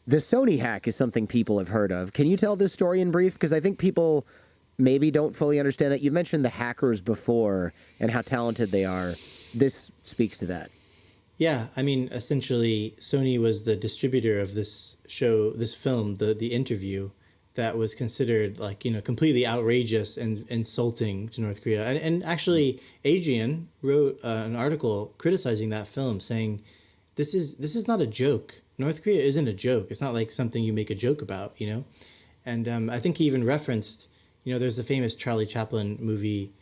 The Sony hack is something people have heard of. Can you tell this story in brief? Because I think people maybe don't fully understand that. You mentioned the hackers before and how talented they are. This speaks to that. Yeah, I mean, essentially, Sony was the distributor of this show, this film, the interview, that was considered like completely outrageous and insulting to North Korea. And actually, Adrian wrote an article criticizing that film, saying this is not a joke. North Korea isn't a joke. It's not like something you make a joke about, you know. And I think he even referenced, there's the famous Charlie Chaplin movie,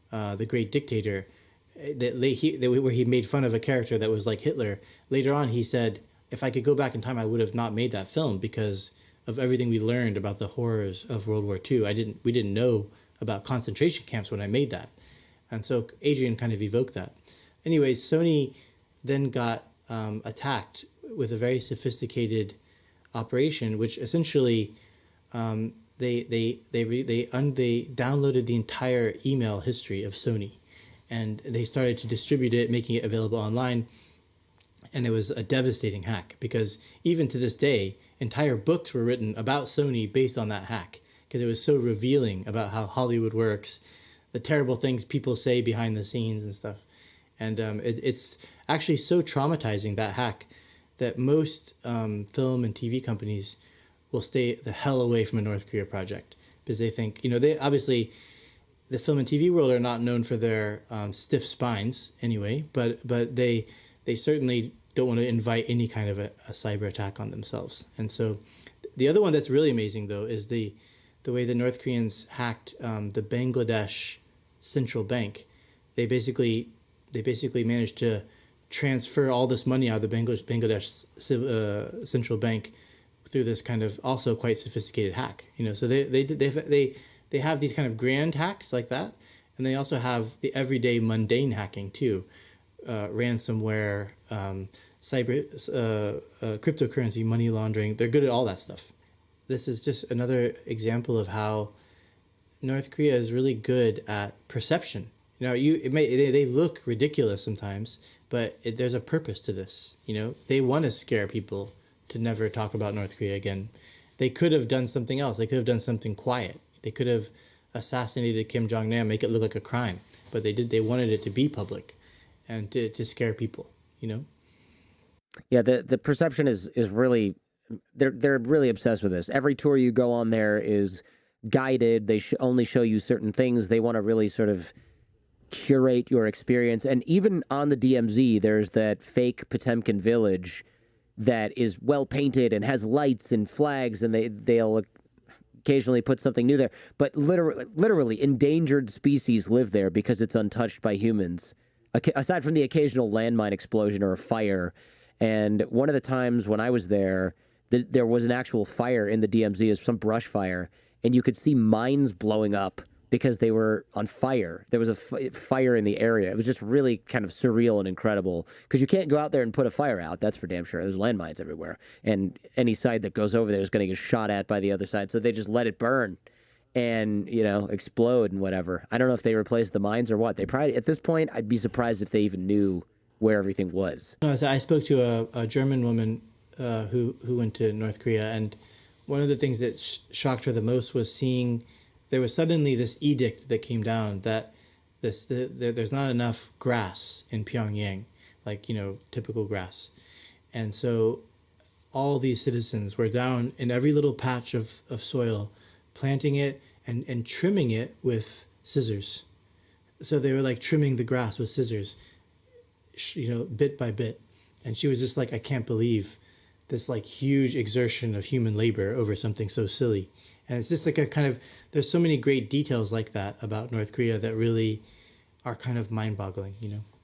The Great Dictator, where he made fun of a character that was like Hitler. Later on, he said, if I could go back in time, I would have not made that film because of everything we learned about the horrors of World War II. We didn't know about concentration camps when I made that. And so Adrian kind of evoked that. Anyways, Sony then got attacked with a very sophisticated operation, which essentially they downloaded the entire email history of Sony, and they started to distribute it, making it available online. And it was a devastating hack because even to this day, entire books were written about Sony based on that hack because it was so revealing about how Hollywood works, the terrible things people say behind the scenes and stuff. And it's actually so traumatizing, that hack, that most film and TV companies will stay the hell away from a North Korea project because they think, they obviously, the film and TV world are not known for their stiff spines anyway, but they certainly don't want to invite any kind of a cyber attack on themselves. And so the other one that's really amazing, though, is the way the North Koreans hacked the Bangladesh central bank. They basically managed to transfer all this money out of the Bangladesh central bank through this kind of also quite sophisticated hack. So they have these kind of grand hacks like that, and they also have the everyday mundane hacking too, ransomware, cyber, cryptocurrency, money laundering. They're good at all that stuff. This is just another example of how North Korea is really good at perception. They look ridiculous sometimes, but there's a purpose to this. They want to scare people to never talk about North Korea again. They could have done something else. They could have done something quiet. They could have assassinated Kim Jong-nam, make it look like a crime, but they did. They wanted it to be public, and to scare people. Yeah, the perception is really they're really obsessed with this. Every tour you go on there is guided. They only show you certain things. They want to really sort of curate your experience. And even on the DMZ, there's that fake Potemkin village that is well painted and has lights and flags, and they'll occasionally put something new there. But literally endangered species live there because it's untouched by humans, aside from the occasional landmine explosion or a fire. And one of the times when I was there, there was an actual fire in the DMZ, as some brush fire, and you could see mines blowing up because they were on fire. There was a fire in the area. It was just really kind of surreal and incredible because you can't go out there and put a fire out. That's for damn sure. There's landmines everywhere. And any side that goes over there is going to get shot at by the other side. So they just let it burn and, explode and whatever. I don't know if they replaced the mines or what. They probably, at this point, I'd be surprised if they even knew where everything was. No, so I spoke to a German woman who went to North Korea, and one of the things that shocked her the most was seeing there was suddenly this edict that came down that there's not enough grass in Pyongyang, like typical grass, and so all these citizens were down in every little patch of soil, planting it and trimming it with scissors. So they were like trimming the grass with scissors, bit by bit. And she was just like, I can't believe this like huge exertion of human labor over something so silly. And it's just like a kind of, there's so many great details like that about North Korea that really are kind of mind boggling.